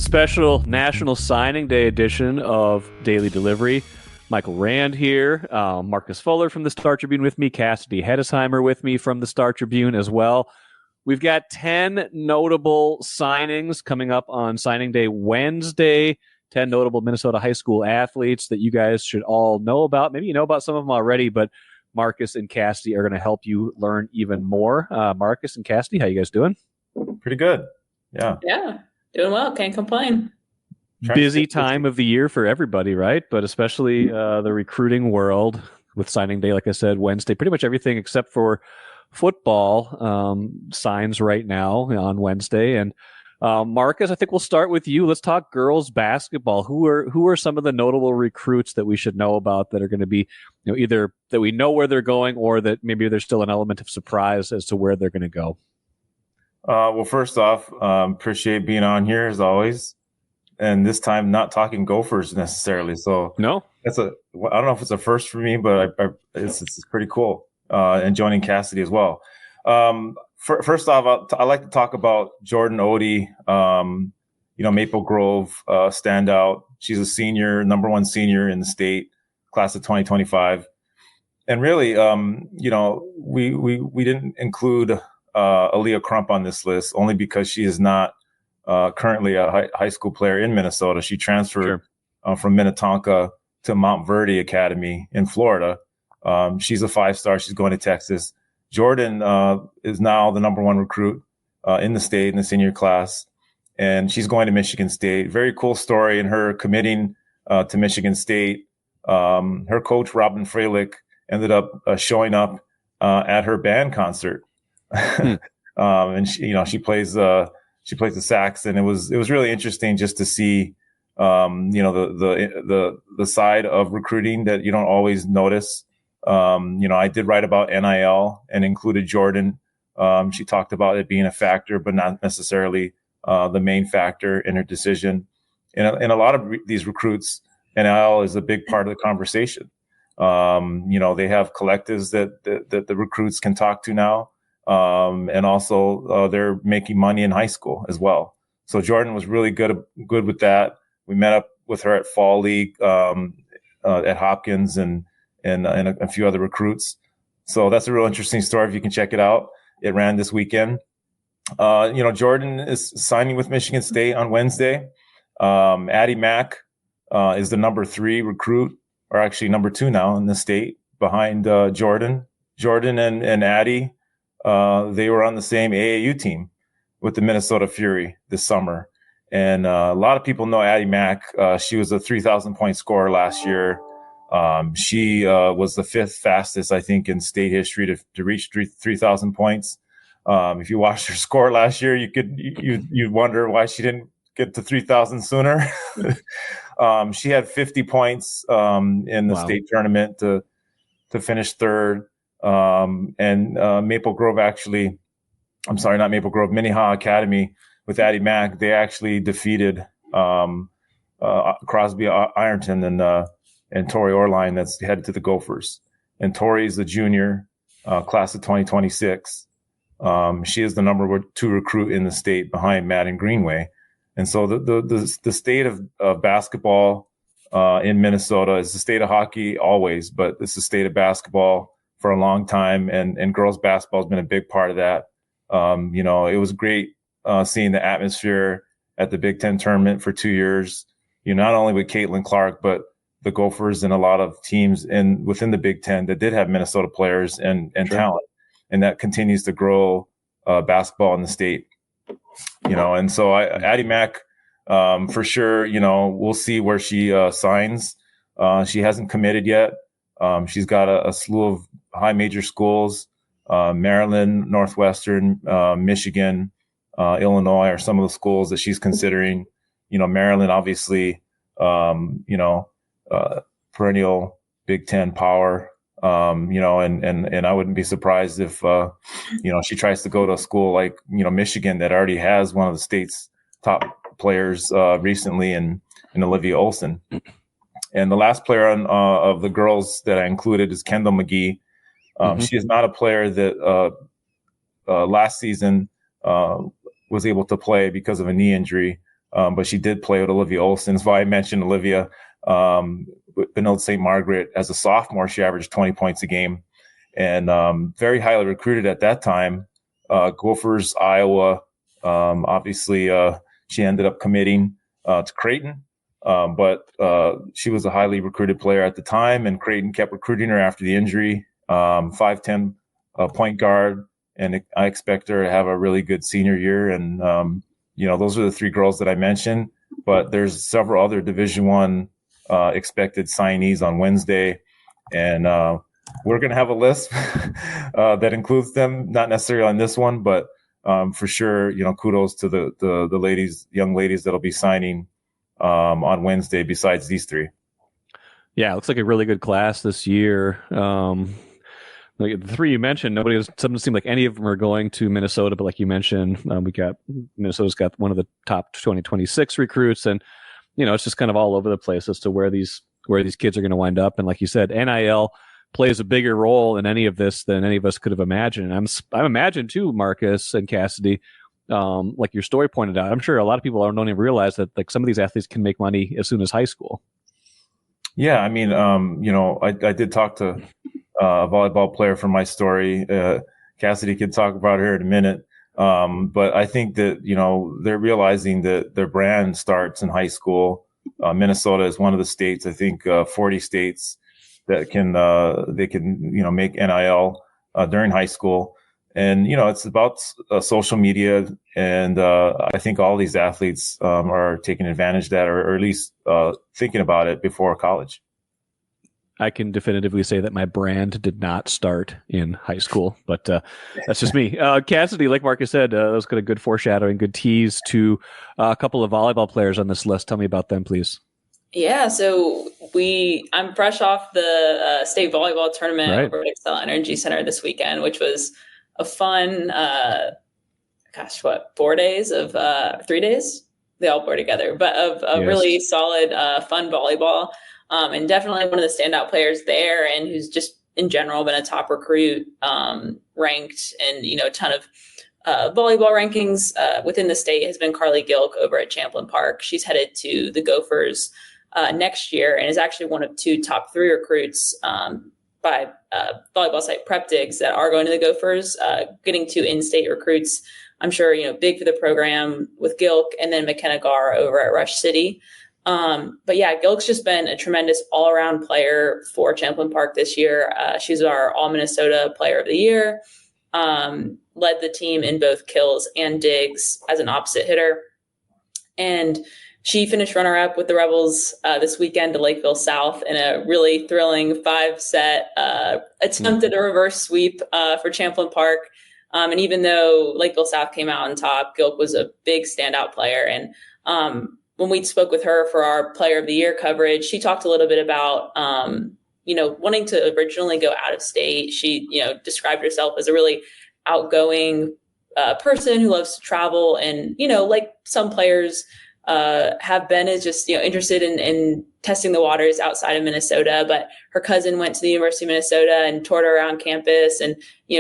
special National Signing Day edition of Daily Delivery. Michael Rand here, Marcus Fuller from the Star Tribune with me, Cassidy Hettesheimer with me from the Star Tribune as well. We've got 10 notable signings coming up on Signing Day Wednesday, 10 notable Minnesota high school athletes that you guys should all know about. Maybe you know about some of them already, but Marcus and Cassidy are going to help you learn even more. Marcus and Cassidy, how you guys doing? Pretty good. Yeah. Yeah. Doing well. Can't complain. Busy time of the year for everybody, right? But especially the recruiting world with signing day, like I said, Wednesday. Pretty much everything except for football signs right now on Wednesday. And Marcus, I think we'll start with you. Let's talk girls basketball. Who are some of the notable recruits that we should know about that are going to be, either that we know where they're going or that maybe there's still an element of surprise as to where they're going to go? Well, first off, appreciate being on here as always. And this time not talking Gophers necessarily. So no, I don't know if it's a first for me, but it's pretty cool. And joining Cassidy as well. First off, I like to talk about Jordan Odie, Maple Grove standout. She's a senior, number one senior in the state, class of 2025. And really, we didn't include Aaliyah Crump on this list only because she is not currently a high school player in Minnesota. She transferred from Minnetonka to Mount Verde Academy in Florida. She's a 5-star. She's going to Texas. Jordan is now the number one recruit in the state in the senior class, and she's going to Michigan State. Very cool story in her committing to Michigan State. Her coach, Robin Freilich, ended up showing up at her band concert. And she plays the sax, and it was really interesting just to see the side of recruiting that you don't always notice. I did write about NIL and included Jordan. She talked about it being a factor, but not necessarily the main factor in her decision. And a lot of these recruits, NIL is a big part of the conversation. They have collectives that the recruits can talk to now. And also they're making money in high school as well. So Jordan was really good with that. We met up with her at Fall League at Hopkins and a few other recruits. So that's a real interesting story. If you can check it out, it ran this weekend. Jordan is signing with Michigan State on Wednesday. Addie Mack is the number 3 recruit, or actually number 2 now in the state behind Jordan. Jordan and Addie. They were on the same AAU team with the Minnesota Fury this summer. And a lot of people know Addie Mack. She was a 3,000 point scorer last year. She was the 5th fastest, I think, in state history to reach 3,000 points. If you watched her score last year, you'd wonder why she didn't get to 3,000 sooner. She had 50 points in the state tournament to finish 3rd. Maple Grove not Maple Grove, Minnehaha Academy with Addie Mack, they actually defeated Crosby Ironton and Tori Orline that's headed to the Gophers. And Tori's the junior, class of 2026. She is the number 2 recruit in the state behind Madden Greenway. And so the state of basketball in Minnesota is the state of hockey always, but it's the state of basketball for a long time, and girls basketball has been a big part of that. It was great seeing the atmosphere at the Big Ten tournament for 2 years. Not only with Caitlin Clark, but the Gophers and a lot of teams within the Big Ten that did have Minnesota players and talent, and that continues to grow basketball in the state. And so Addie Mack, for sure. We'll see where she signs. She hasn't committed yet. She's got a slew of high major schools, Maryland, Northwestern, Michigan, Illinois are some of the schools that she's considering. Maryland, obviously, perennial Big Ten power, and I wouldn't be surprised if, she tries to go to a school like, Michigan that already has one of the state's top players recently in Olivia Olson. And the last player of the girls that I included is Kendall McGee. She is not a player that last season was able to play because of a knee injury. but she did play with Olivia Olson. That's why I mentioned Olivia. Benilde St. Margaret, as a sophomore, she averaged 20 points a game, and very highly recruited at that time. Gophers, Iowa. Obviously, she ended up committing to Creighton, but she was a highly recruited player at the time, and Creighton kept recruiting her after the injury. 5'10" point guard, and I expect her to have a really good senior year. And those are the three girls that I mentioned, but there's several other Division I expected signees on Wednesday, and we're going to have a list that includes them, not necessarily on this one, but for sure, kudos to the young ladies that'll be signing on Wednesday besides these three. Yeah, it looks like a really good class this year. Like the three you mentioned, doesn't seem like any of them are going to Minnesota, but like you mentioned, Minnesota's got one of the top 2026 recruits, and it's just kind of all over the place as to where these kids are going to wind up. And like you said, NIL plays a bigger role in any of this than any of us could have imagined. I'm imagined too, Marcus and Cassidy, like your story pointed out. I'm sure a lot of people don't even realize that like some of these athletes can make money as soon as high school. Yeah, I mean, I did talk to a volleyball player from my story. Cassidy could talk about her in a minute. But I think that, they're realizing that their brand starts in high school. Minnesota is one of the states, I think, 40 states that they can make NIL during high school. And, it's about social media. And I think all these athletes are taking advantage of that, or at least thinking about it before college. I can definitively say that my brand did not start in high school, but that's just me. Cassidy, like Marcus said, that was kind of good foreshadowing, good tease to a couple of volleyball players on this list. Tell me about them, please. Yeah, so I'm fresh off the state volleyball tournament over at Excel Energy Center this weekend, which was a fun, 4 days of 3 days? They all blur together, but of really solid, fun volleyball. And definitely one of the standout players there, and who's just in general been a top recruit, ranked in, a ton of volleyball rankings within the state, has been Carly Gilk over at Champlin Park. She's headed to the Gophers next year and is actually one of 2 top 3 recruits by volleyball site Prep Digs that are going to the Gophers, getting 2 in-state recruits. I'm sure, big for the program with Gilk, and then McKenna Garr over at Rush City. But yeah, Gilk's just been a tremendous all-around player for Champlin Park this year. She's our All-Minnesota Player of the Year, led the team in both kills and digs as an opposite hitter. And she finished runner-up with the Rebels this weekend to Lakeville South in a really thrilling 5-set attempt at a reverse sweep for Champlin Park. And even though Lakeville South came out on top, Gilk was a big standout player. And when we spoke with her for our Player of the Year coverage, she talked a little bit about, wanting to originally go out of state. She, described herself as a really outgoing person who loves to travel. And, like some players have been, is just, interested in testing the waters outside of Minnesota. But her cousin went to the University of Minnesota and toured her around campus. And,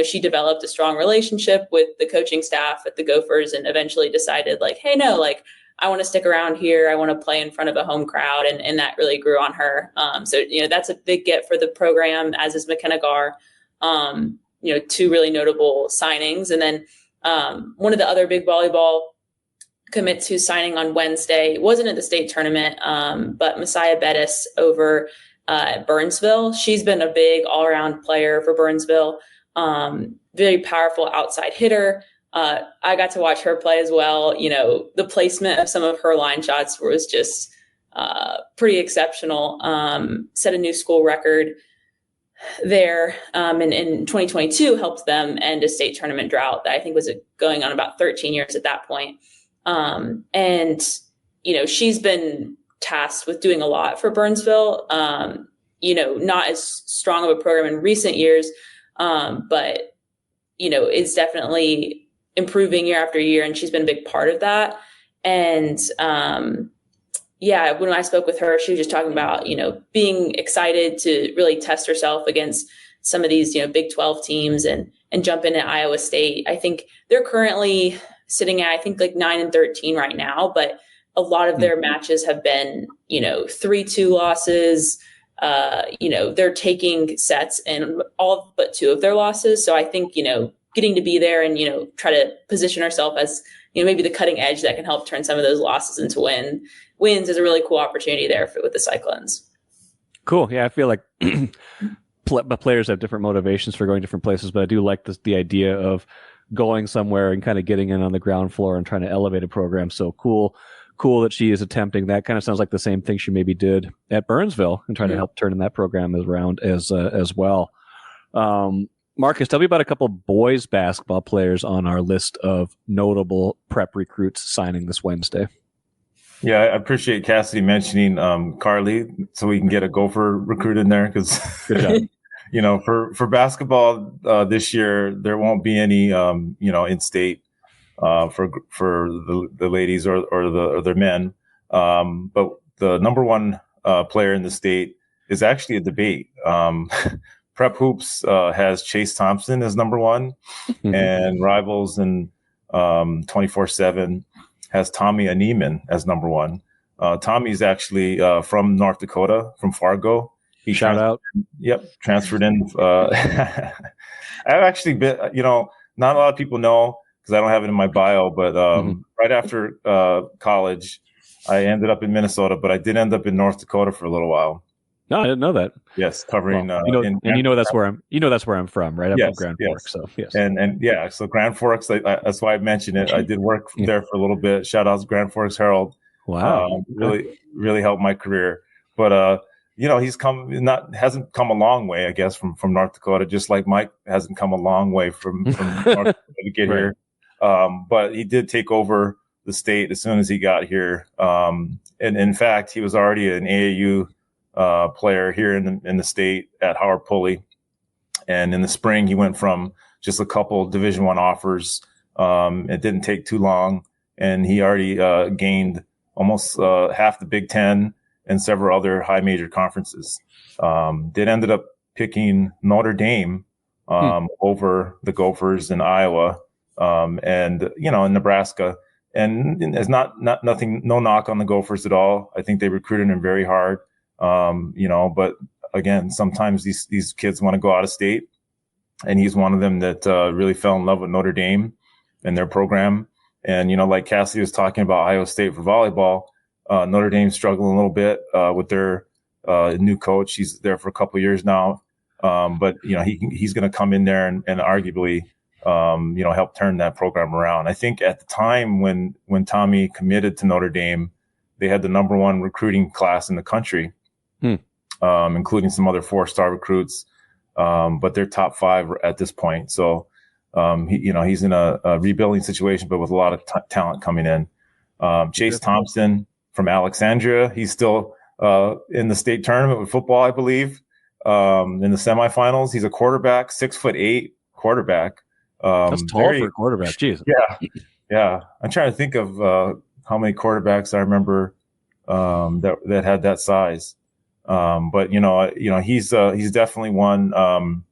she developed a strong relationship with the coaching staff at the Gophers and eventually decided hey, no, I want to stick around here. I want to play in front of a home crowd. And that really grew on her. So, that's a big get for the program, as is McKenna Garr. 2 really notable signings. And then one of the other big volleyball commits who's signing on Wednesday, it wasn't at the state tournament, but Messiah Bettis over at Burnsville. She's been a big all-around player for Burnsville. Very powerful outside hitter. I got to watch her play as well. The placement of some of her line shots was just pretty exceptional. Set a new school record there. And in 2022 helped them end a state tournament drought that I think was going on about 13 years at that point. And she's been tasked with doing a lot for Burnsville. Not as strong of a program in recent years, but it's definitely improving year after year, and she's been a big part of that. And when I spoke with her, she was just talking about being excited to really test herself against some of these Big 12 teams and jump in at Iowa State. I think they're currently sitting at 9-13 right now, but a lot of their matches have been, 3-2 losses. They're taking sets in all but 2 of their losses. So I think, getting to be there and, try to position ourselves as, maybe the cutting edge that can help turn some of those losses into wins is a really cool opportunity there with the Cyclones. Cool. Yeah, I feel like players have different motivations for going different places, but I do like the idea of going somewhere and kind of getting in on the ground floor and trying to elevate a program. So cool that she is attempting that. Kind of sounds like the same thing she maybe did at Burnsville and trying to help turn that program around as well. Marcus, tell me about a couple boys basketball players on our list of notable prep recruits signing this Wednesday. Yeah, I appreciate Cassidy mentioning Carly, so we can get a Gopher recruit in there, because for basketball this year there won't be any in state for the ladies or their men, but the number one player in the state is actually a debate. Prep Hoops has Chase Thompson as number one, and Rivals and 24/7 has Tommy Aneeman as number one. Tommy's actually from North Dakota, from Fargo. Shout out. Yep, transferred in. I've actually been, not a lot of people know because I don't have it in my bio, but right after college, I ended up in Minnesota, but I did end up in North Dakota for a little while. No, I didn't know that. Yes, covering. Well, that's where I'm from, right? I'm from Grand Forks, so yes. And yeah, so Grand Forks. That's why I mentioned it. I did work there for a little bit. Shout out to Grand Forks Herald. Wow, really helped my career. But hasn't come a long way, I guess, from North Dakota. Just like Mike hasn't come a long way from North Dakota to get here. But he did take over the state as soon as he got here. And in fact, he was already an AAU player here in the state at Howard Pulley, and in the spring he went from just a couple Division I offers. It didn't take too long, and he already gained almost half the Big Ten and several other high major conferences. Did ended up picking Notre Dame over the Gophers in Iowa, and in Nebraska. And it's nothing, no knock on the Gophers at all. I think they recruited him very hard. But again, sometimes these kids want to go out of state, and he's one of them that really fell in love with Notre Dame and their program. And, like Cassidy was talking about Iowa State for volleyball, Notre Dame's struggling a little bit with their new coach. He's there for a couple of years now. But he's going to come in there and arguably, help turn that program around. I think at the time when Tommy committed to Notre Dame, they had the number one recruiting class in the country. Including some other 4-star recruits, but they're top 5 at this point. So, he's in a rebuilding situation, but with a lot of talent coming in. Chase Thompson from Alexandria, he's still in the state tournament with football, I believe, in the semifinals. He's a quarterback, 6'8" quarterback. That's tall for a quarterback. Jeez. Yeah. I'm trying to think of how many quarterbacks I remember that had that size. But he's definitely one. I'm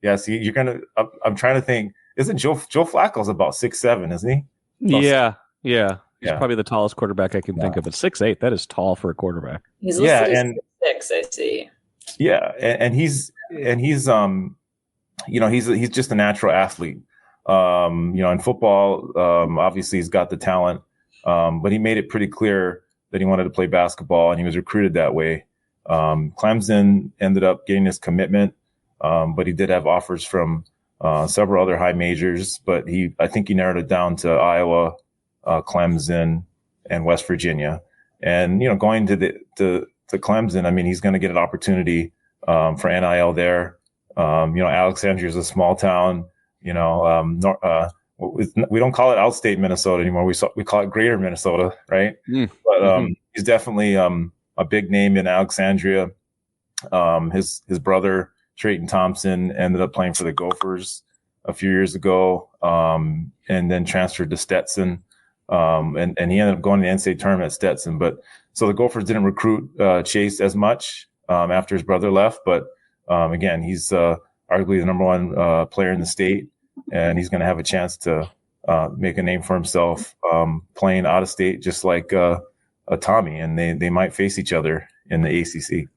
trying to think. Isn't Joe Flacco's about 6'7", isn't he? Yeah. He's probably the tallest quarterback I can think of. At 6'8", that is tall for a quarterback. He's listed as 6'6", I see. Yeah, and he's he's just a natural athlete. In football, obviously he's got the talent, but he made it pretty clear that he wanted to play basketball, and he was recruited that way. Clemson ended up getting his commitment, but he did have offers from several other high majors, but I think he narrowed it down to Iowa, Clemson, and West Virginia. And going to Clemson, I mean, he's going to get an opportunity for NIL there. Alexandria is a small town. We don't call it outstate Minnesota anymore. We call it Greater Minnesota, right? But he's definitely a big name in Alexandria. His brother Trayton Thompson ended up playing for the Gophers a few years ago, and then transferred to Stetson. And he ended up going to the NCAA tournament at Stetson. But so the Gophers didn't recruit Chase as much after his brother left. But again, he's arguably the number one player in the state, and he's going to have a chance to make a name for himself playing out of state, just like a Tommy, and they might face each other in the ACC.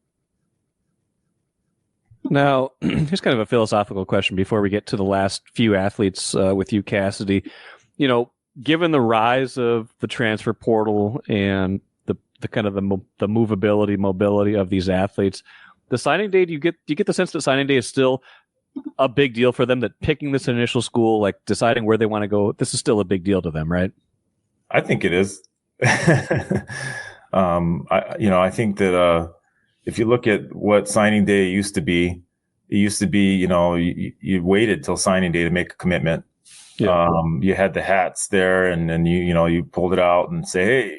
Now, here's kind of a philosophical question before we get to the last few athletes with you, Cassidy. You know, given the rise of the transfer portal and the kind of the mobility of these athletes, the signing day, do you get the sense that signing day is still a big deal for them, that picking this initial school, like deciding where they want to go, this is still a big deal to them, right? I think it is. I think that if you look at what signing day used to be, it used to be, you waited till signing day to make a commitment. Yeah. You had the hats there, and then you pulled it out and say, hey,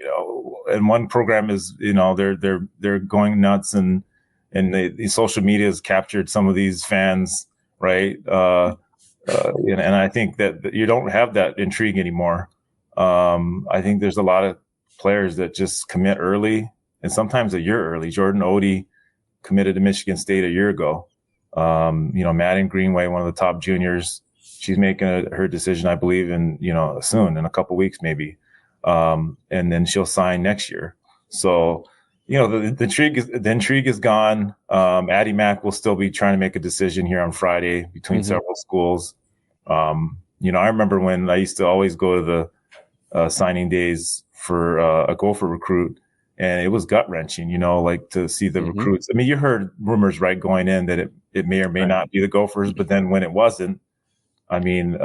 and one program is, they're going nuts, and the social media has captured some of these fans, right? And I think that you don't have that intrigue anymore. I think there's a lot of players that just commit early, and sometimes a year early. Jordan Odie committed to Michigan State a year ago. Madden Greenway, one of the top juniors, she's making her decision, I believe, soon, in a couple weeks, maybe. And then she'll sign next year. So, the intrigue is gone. Addie Mack will still be trying to make a decision here on Friday between several schools. I remember when I used to always go to the signing days for a Gopher recruit, and it was gut wrenching, to see the recruits. I mean, you heard rumors, right, going in that it may or may not be the Gophers, but then when it wasn't, I mean,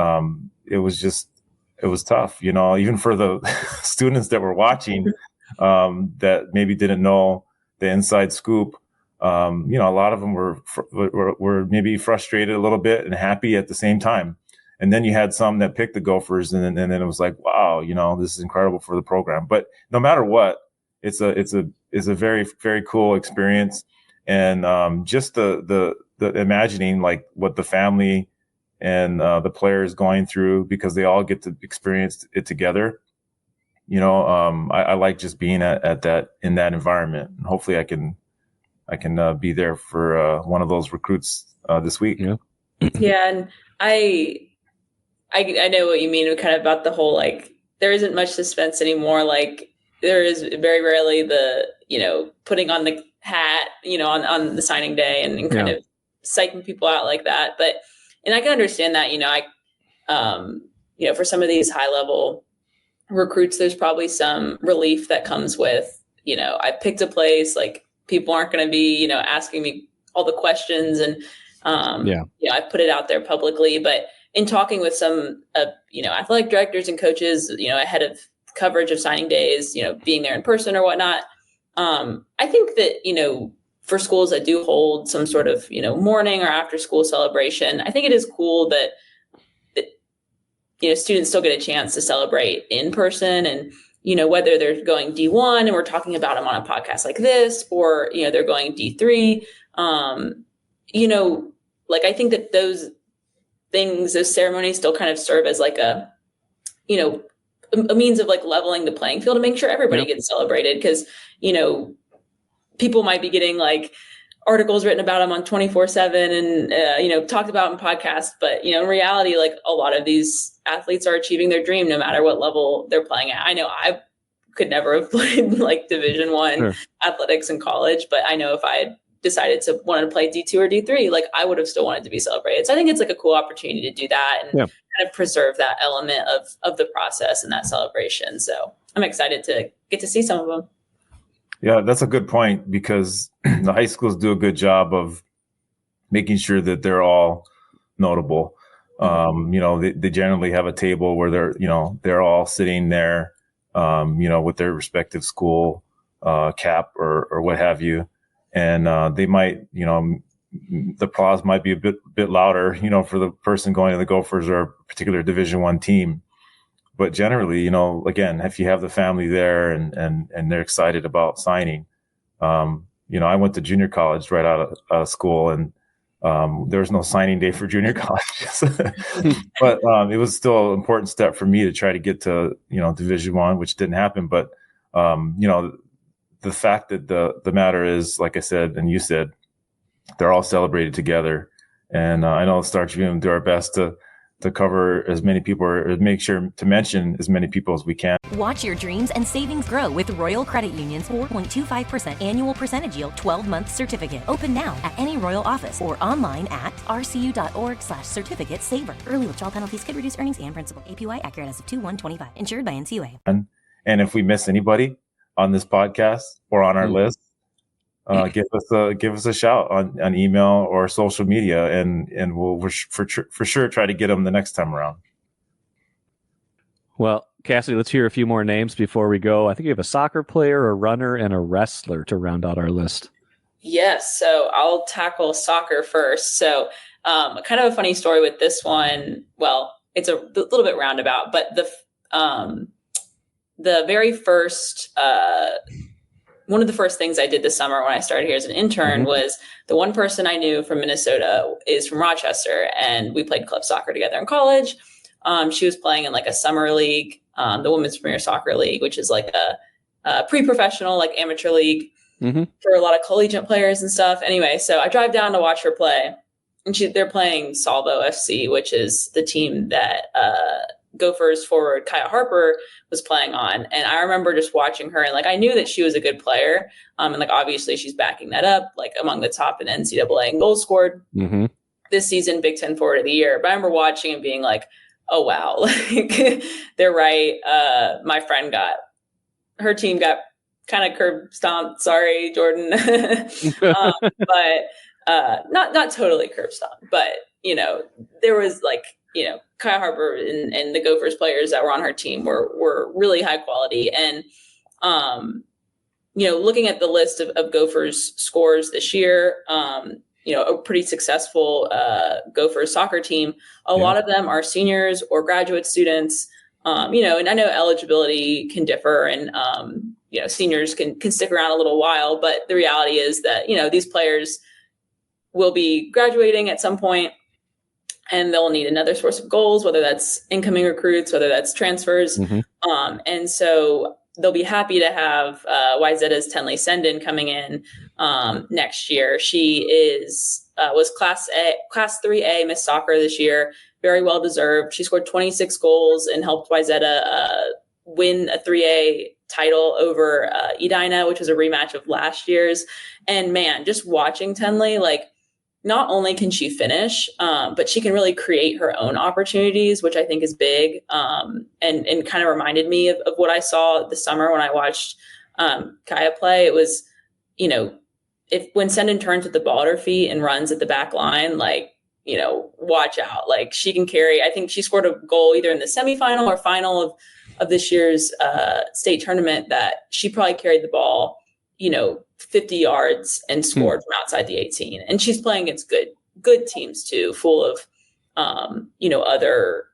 it was tough, even for the students that were watching, that maybe didn't know the inside scoop. A lot of them were maybe frustrated a little bit and happy at the same time. And then you had some that picked the Gophers, and then it was like, wow, this is incredible for the program. But no matter what, it's a very, very cool experience. And just the imagining, like, what the family and the players going through, because they all get to experience it together. I like just being at that, in that environment. And hopefully I can be there for one of those recruits this week. Yeah. Yeah. And I know what you mean, kind of about the whole, like, there isn't much suspense anymore. Like, there is very rarely the, putting on the hat, on the signing day and kind of psyching people out like that. And I can understand that, for some of these high level recruits, there's probably some relief that comes with, I picked a place, like, people aren't going to be, asking me all the questions, and, I put it out there publicly. But in talking with some, athletic directors and coaches, ahead of coverage of signing days, being there in person or whatnot, I think that, for schools that do hold some sort of, morning or after school celebration, I think it is cool that students still get a chance to celebrate in person. And, whether they're going D1 and we're talking about them on a podcast like this, or, they're going D3, like, I think that those things, those ceremonies still kind of serve as like a means of, like, leveling the playing field to make sure everybody gets celebrated. Cause, people might be getting, like, articles written about them on 24/7 and, talked about in podcasts. But, in reality, like, a lot of these athletes are achieving their dream no matter what level they're playing at. I know I could never have played, like, Division I athletics in college, but I know if I had decided to want to play D2 or D3, like, I would have still wanted to be celebrated. So I think it's, like, a cool opportunity to do that and kind of preserve that element of the process and that celebration. So I'm excited to get to see some of them. Yeah, that's a good point, because the high schools do a good job of making sure that they're all notable. They generally have a table where they're all sitting there, with their respective school cap or what have you. And they might, the applause might be a bit louder, for the person going to the Gophers or a particular Division I team. But generally, again, if you have the family there and they're excited about signing, I went to junior college right out of school, and there was no signing day for junior colleges, but it was still an important step for me to try to get to, Division I, which didn't happen. But, the fact that the matter is, like I said, and you said, they're all celebrated together. And I know the Star Tribune do our best to to cover as many people, or make sure to mention as many people as we can. Watch your dreams and savings grow with Royal Credit Union's 4.25% annual percentage yield 12-month certificate. Open now at any Royal office or online at rcu.org/certificate saver. Early withdrawal penalties could reduce earnings and principal. APY accurate as of 2/1/25. Insured by NCUA. And if we miss anybody on this podcast or on our list, give us a shout on email or social media, and we'll for sure try to get them the next time around. Well, Cassidy, let's hear a few more names before we go. I think you have a soccer player, a runner, and a wrestler to round out our list. Yes, so I'll tackle soccer first. So kind of a funny story with this one. Well, it's a little bit roundabout, but the very first one of the first things I did this summer when I started here as an intern was the one person I knew from Minnesota is from Rochester, and we played club soccer together in college. She was playing in like a summer league, the Women's Premier Soccer League, which is like a pre-professional, like amateur league for a lot of collegiate players and stuff. Anyway, so I drive down to watch her play, and they're playing Salvo FC, which is the team that Gophers forward Kaya Harper was playing on. And I remember just watching her, and like I knew that she was a good player. And like obviously she's backing that up, like among the top in NCAA in goals scored this season, Big Ten Forward of the Year. But I remember watching and being like, oh wow, like they're right. My friend her team got kind of curb stomped. Sorry, Jordan. But not totally curb stomped, but there was like, Kaya Harper and the Gophers players that were on her team were really high quality. And, looking at the list of Gophers scores this year, a pretty successful Gophers soccer team. A lot of them are seniors or graduate students, and I know eligibility can differ, and, seniors can stick around a little while, but the reality is that, these players will be graduating at some point, and they'll need another source of goals, whether that's incoming recruits, whether that's transfers. And so they'll be happy to have YZ's Tenley Sendin coming in next year. She was Class 3A Miss Soccer this year, very well deserved. She scored 26 goals and helped YZ win a 3A title over Edina, which was a rematch of last year's. And man, just watching Tenley, like, not only can she finish, but she can really create her own opportunities, which I think is big, and kind of reminded me of what I saw this summer when I watched Kaya play. It was, when Sendin turns with the ball at her feet and runs at the back line, like, watch out. Like, she can carry. I think she scored a goal either in the semifinal or final of this year's state tournament that she probably carried the ball, 50 yards and scored from outside the 18. And she's playing against good teams too, full of, other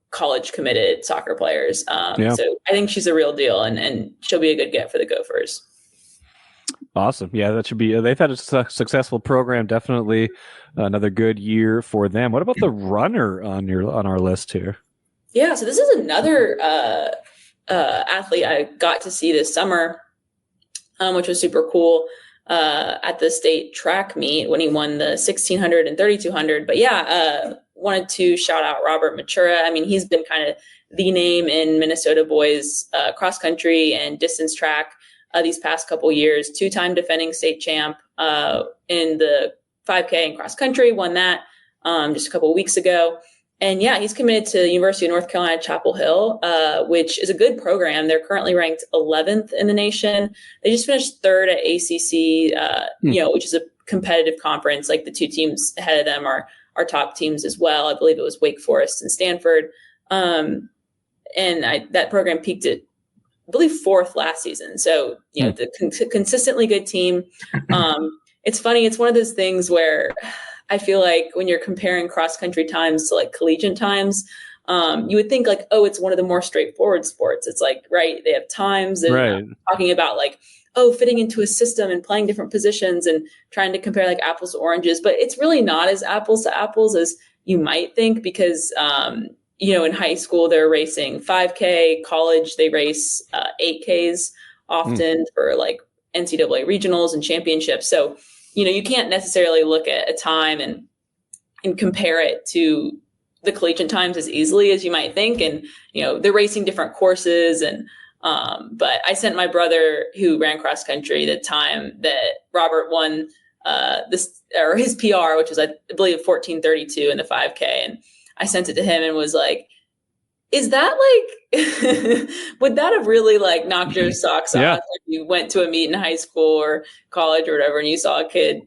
college committed soccer players. So I think she's a real deal, and she'll be a good get for the Gophers. Awesome. Yeah, that should be, they've had a successful program. Definitely another good year for them. What about the runner on our list here? Yeah. So this is another athlete I got to see this summer, which was super cool at the state track meet when he won the 1600 and 3200. But wanted to shout out Robert Matura. I mean, he's been kind of the name in Minnesota boys cross country and distance track these past couple years. 2-time defending state champ in the 5K and cross country, won that just a couple of weeks ago. And he's committed to the University of North Carolina, Chapel Hill, which is a good program. They're currently ranked 11th in the nation. They just finished third at ACC, which is a competitive conference. Like, the two teams ahead of them are top teams as well. I believe it was Wake Forest and Stanford. That program peaked at, I believe, 4th last season. So, the consistently good team. It's funny. It's one of those things where I feel like when you're comparing cross-country times to like collegiate times, you would think like, oh, it's one of the more straightforward sports. It's like, right, they have times and talking about like, fitting into a system and playing different positions and trying to compare like apples to oranges. But it's really not as apples to apples as you might think, because, in high school, they're racing 5K, college, they race 8Ks often for like NCAA regionals and championships. So, you can't necessarily look at a time and compare it to the collegiate times as easily as you might think. And, they're racing different courses. And, but I sent my brother, who ran cross country, the time that Robert won his PR, which was, I believe, 14:32 in the 5K. And I sent it to him and was like, is that like, would that have really like knocked your socks off if you went to a meet in high school or college or whatever, and you saw a kid,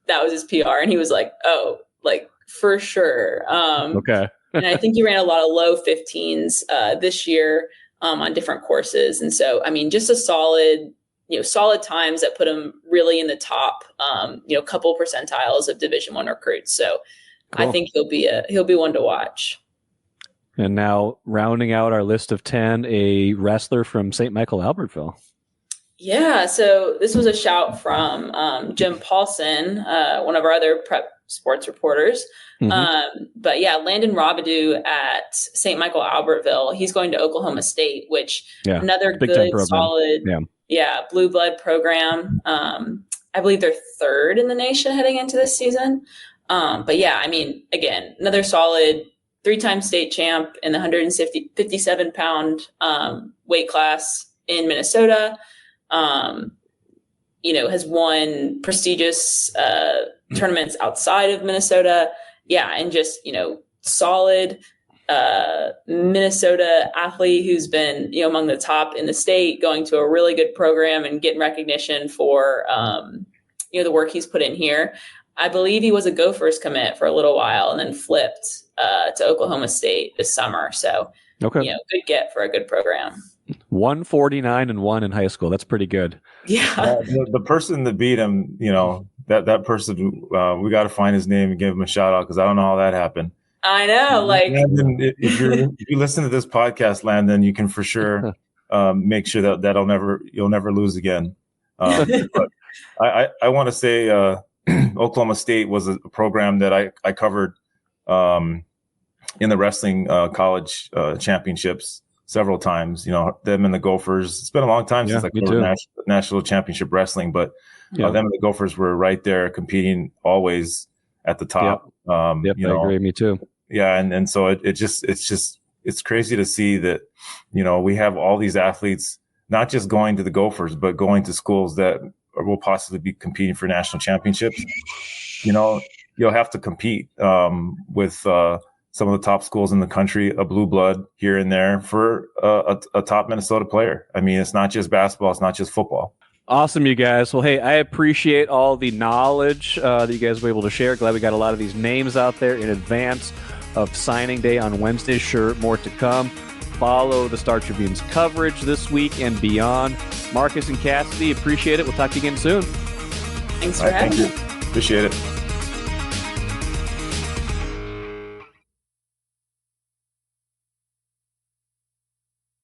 that was his PR? And he was like, oh, like for sure. Okay. And I think he ran a lot of low 15s this year on different courses. And so, I mean, just a solid times that put him really in the top, couple percentiles of Division I recruits. So cool. I think he'll be one to watch. And now rounding out our list of 10, a wrestler from St. Michael Albertville. Yeah, so this was a shout from Jim Paulson, one of our other prep sports reporters. Mm-hmm. But yeah, Landon Robidoux at St. Michael Albertville. He's going to Oklahoma State, which another good, solid, blue blood program. I believe they're third in the nation heading into this season. But yeah, I mean, again, another solid 3-time state champ in the 157 pound weight class in Minnesota. Has won prestigious tournaments outside of Minnesota. Yeah, and just, solid Minnesota athlete who's been, among the top in the state, going to a really good program and getting recognition for, the work he's put in here. I believe he was a Gophers commit for a little while and then flipped to Oklahoma State this summer. So, good get for a good program. 149-1 in high school. That's pretty good. Yeah. The person that beat him, that person, we got to find his name and give him a shout out, because I don't know how that happened. I know. Landon, if you listen to this podcast, Landon, you can for sure make sure that you'll never lose again. But I want to say Oklahoma State was a program that I covered in the wrestling college championships several times. Them and the Gophers. It's been a long time since I covered national championship wrestling, but them and the Gophers were right there competing always at the top. I agree. Me too. Yeah, and so it's crazy to see that we have all these athletes not just going to the Gophers, but going to schools that will possibly be competing for national championships. You'll have to compete with some of the top schools in the country, a blue blood here and there for a top Minnesota player. I mean, it's not just basketball, it's not just football. Awesome, you guys. Well, hey, I appreciate all the knowledge that you guys were able to share. Glad we got a lot of these names out there in advance of signing day on Wednesday. Sure, more to come. Follow the Star Tribune's coverage this week and beyond. Marcus and Cassidy, appreciate it. We'll talk to you again soon. Thanks for having me. Appreciate it.